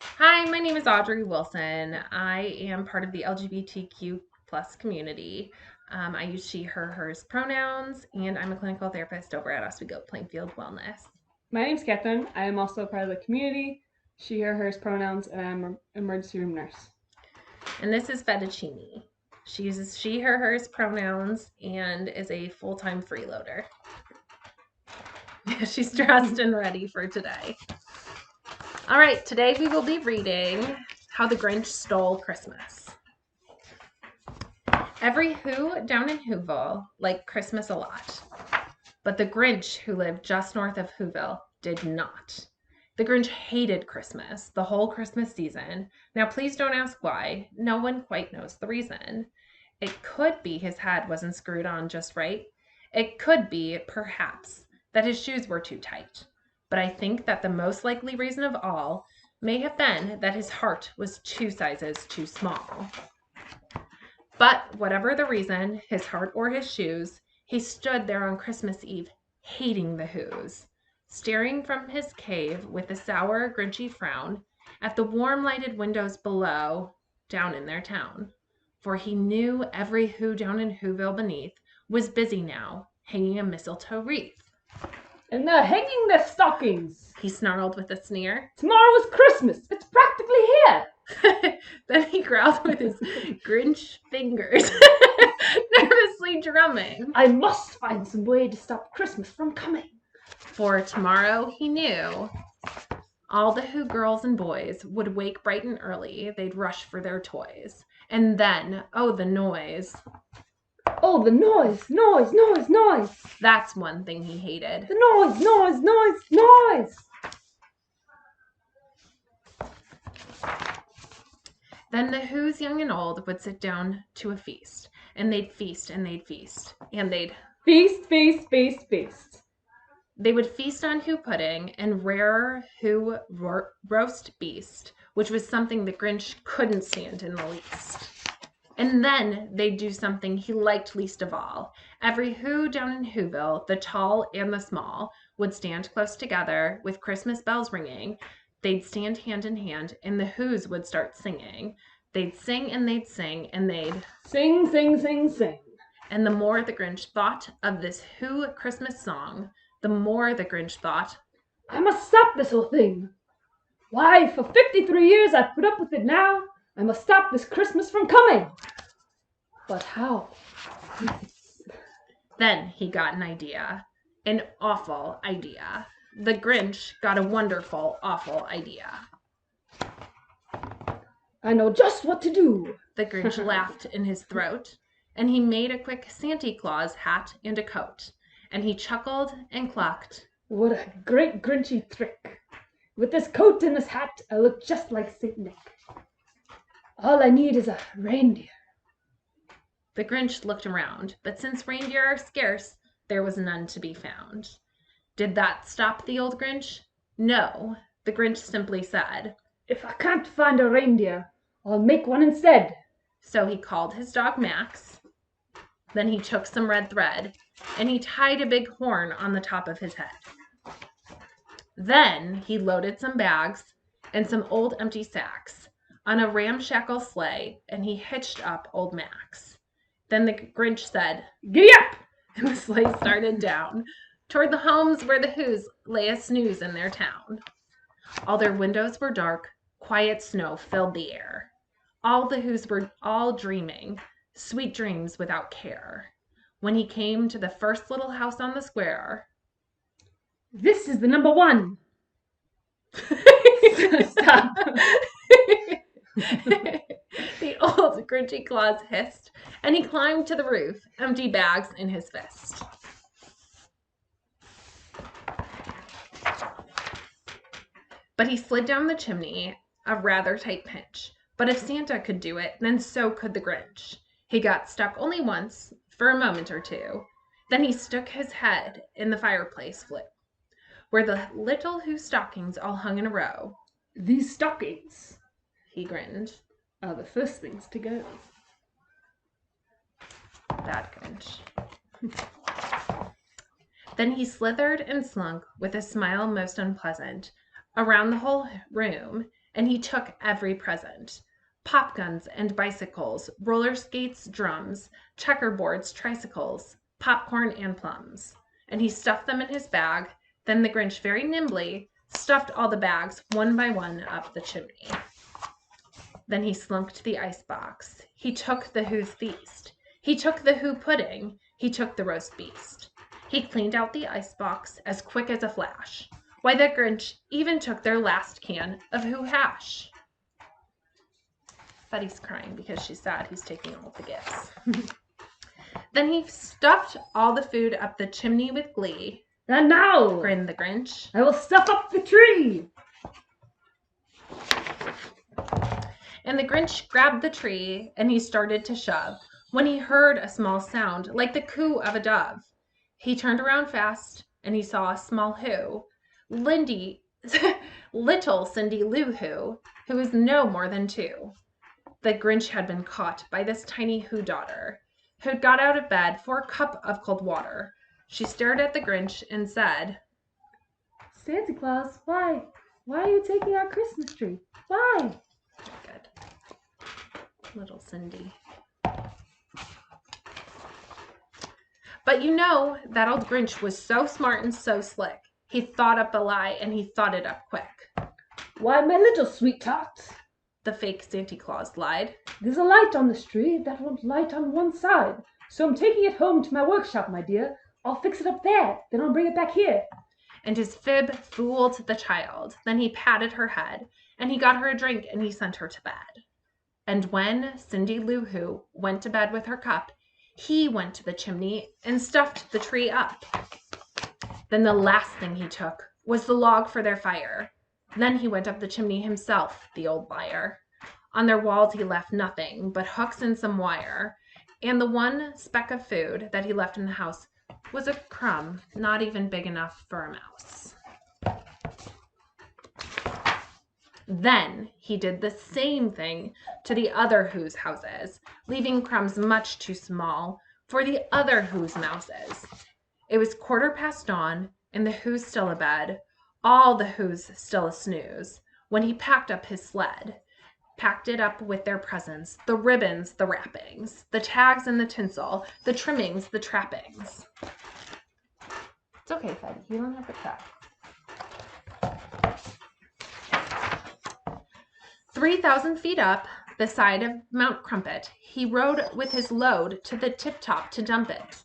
Hi, my name is Audrey Wilson. I am part of the LGBTQ plus community. I use she, her, hers pronouns, and I'm a clinical therapist over at Oswego Plainfield Wellness. My name's Catherine. I am also a part of the community, she, her, hers pronouns, and I'm an emergency room nurse. And this is Fettuccine. She uses she, her, hers pronouns and is a full time freeloader. She's dressed and ready for today. All right, today we will be reading How the Grinch Stole Christmas. Every Who down in Whoville liked Christmas a lot. But the Grinch, who lived just north of Whoville, did not. The Grinch hated Christmas, the whole Christmas season. Now, please don't ask why. No one quite knows the reason. It could be his head wasn't screwed on just right. It could be, perhaps, that his shoes were too tight. But I think that the most likely reason of all may have been that his heart was 2 sizes too small. But whatever the reason, his heart or his shoes, he stood there on Christmas Eve, hating the Whos, staring from his cave with a sour, grinchy frown at the warm lighted windows below, down in their town. For he knew every Who down in Whoville beneath was busy now, hanging a mistletoe wreath. And they're hanging their stockings. He snarled with a sneer. Tomorrow is Christmas. It's practically here. Then he growled with his Grinch fingers, nervously drumming. I must find some way to stop Christmas from coming. For tomorrow, he knew, all the Who girls and boys would wake bright and early. They'd rush for their toys. And then, oh, the noise. Oh, the noise, noise, noise, noise. That's one thing he hated. The noise, noise, noise, noise. Then the Who's young and old would sit down to a feast. And they'd feast and they'd feast. And they'd feast, feast, feast, feast. They would feast on Who pudding and rare Who roast beast, which was something the Grinch couldn't stand in the least. And then they'd do something he liked least of all. Every Who down in Whoville, the tall and the small, would stand close together with Christmas bells ringing. They'd stand hand in hand, and the Whos would start singing. They'd sing and they'd sing, and they'd sing, sing, sing, sing. And the more the Grinch thought of this Who Christmas song, the more the Grinch thought, I must stop this whole thing. Why, for 53 years I've put up with it now. I must stop this Christmas from coming. But how? Then he got an idea. An awful idea. The Grinch got a wonderful, awful idea. I know just what to do. The Grinch laughed in his throat, and he made a quick Santa Claus hat and a coat. And he chuckled and clucked. What a great Grinchy trick. With this coat and this hat, I look just like St. Nick. All I need is a reindeer. The Grinch looked around, but since reindeer are scarce, there was none to be found. Did that stop the old Grinch? No, the Grinch simply said, if I can't find a reindeer, I'll make one instead. So he called his dog Max. Then he took some red thread, and he tied a big horn on the top of his head. Then he loaded some bags and some old empty sacks on a ramshackle sleigh, and he hitched up old Max. Then the Grinch said, giddy up! And the sleigh started down toward the homes where the Whos lay a snooze in their town. All their windows were dark, quiet snow filled the air. All the Whos were all dreaming, sweet dreams without care. When he came to the first little house on the square, this is the number one. Stop. The old Grinchy Claus hissed, and he climbed to the roof, empty bags in his fist. But he slid down the chimney, a rather tight pinch. But if Santa could do it, then so could the Grinch. He got stuck only once, for a moment or two. Then he stuck his head in the fireplace flue, where the little Who stockings all hung in a row. These stockings, he grinned, are the first things to go. Bad Grinch. Then he slithered and slunk with a smile most unpleasant around the whole room, and he took every present: pop guns and bicycles, roller skates, drums, checkerboards, tricycles, popcorn, and plums. And he stuffed them in his bag. Then the Grinch very nimbly stuffed all the bags one by one up the chimney. Then he slunk to the icebox. He took the Who's feast. He took the Who pudding. He took the roast beast. He cleaned out the icebox as quick as a flash. Why, the Grinch even took their last can of Who hash. Betty's crying because she's sad he's taking all the gifts. Then he stuffed all the food up the chimney with glee. And now, grinned the Grinch, I will stuff up the tree. And the Grinch grabbed the tree and he started to shove when he heard a small sound like the coo of a dove. He turned around fast and he saw a small Who, little Cindy Lou who was no more than 2. The Grinch had been caught by this tiny Who daughter, who'd got out of bed for a cup of cold water. She stared at the Grinch and said, Santa Claus, why? Why are you taking our Christmas tree? Why? Good. Little Cindy. But you know, that old Grinch was so smart and so slick. He thought up a lie and he thought it up quick. Why, my little sweetheart, The fake Santa Claus lied. there's a light on this tree that won't light on one side. So I'm taking it home to my workshop, my dear. I'll fix it up there, then I'll bring it back here. And his fib fooled the child. Then he patted her head, and he got her a drink, and he sent her to bed. And when Cindy Lou Who went to bed with her cup, he went to the chimney and stuffed the tree up. Then the last thing he took was the log for their fire. Then he went up the chimney himself, the old liar. On their walls he left nothing but hooks and some wire, and the one speck of food that he left in the house was a crumb, not even big enough for a mouse. Then he did the same thing to the other Who's houses, leaving crumbs much too small for the other Who's mouses. It was 1/4 dawn, and the Who's still abed, all the Who's still a snooze, when he packed up his sled. Packed it up with their presents, the ribbons, the wrappings, the tags and the tinsel, the trimmings, the trappings. It's okay, Fed. You don't have to cry. 3,000 feet up the side of Mount Crumpet, he rode with his load to the tip-top to dump it.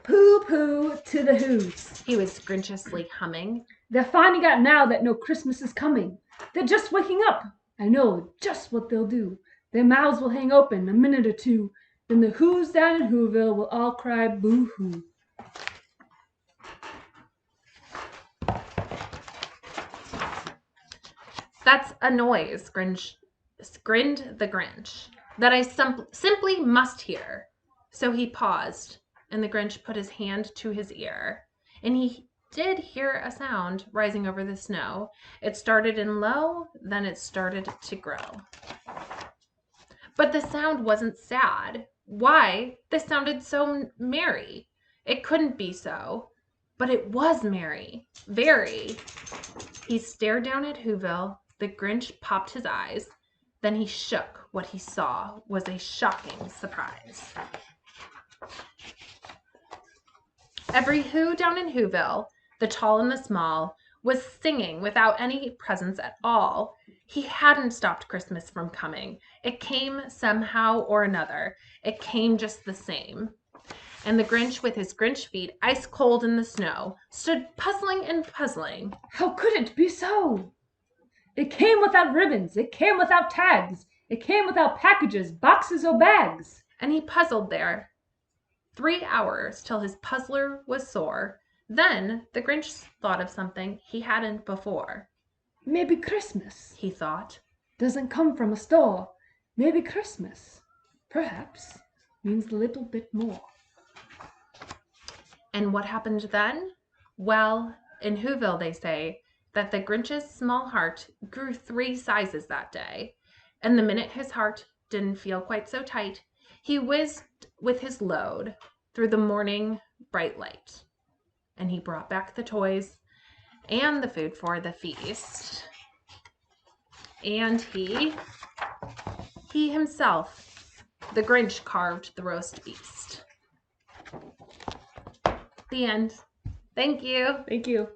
Pooh-pooh to the Who's. He was grinchiously humming. They're finding out now that no Christmas is coming. They're just waking up. I know just what they'll do. Their mouths will hang open a minute or two. Then the Who's down in Whoville will all cry boo-hoo. That's a noise, grinned the Grinch, that I simply must hear. So he paused, and the Grinch put his hand to his ear, and he did hear a sound rising over the snow. It started in low, then it started to grow. But the sound wasn't sad. Why? This sounded so merry. It couldn't be so. But it was merry. Very. He stared down at Whoville. The Grinch popped his eyes. Then he shook. What he saw was a shocking surprise. Every Who down in Whoville, the tall and the small, was singing without any presents at all. He hadn't stopped Christmas from coming. It came somehow or another. It came just the same. And the Grinch, with his Grinch feet ice cold in the snow, stood puzzling and puzzling. How could it be so? It came without ribbons. It came without tags. It came without packages, boxes, or bags. And he puzzled there 3 hours till his puzzler was sore. Then the Grinch thought of something he hadn't before. Maybe Christmas, he thought, doesn't come from a store. Maybe Christmas, perhaps, means a little bit more. And what happened then? Well, in Whoville they say that the Grinch's small heart grew 3 sizes that day. And the minute his heart didn't feel quite so tight, he whizzed with his load through the morning bright light. And he brought back the toys and the food for the feast. And he himself, the Grinch, carved the roast beast. The end. Thank you. Thank you.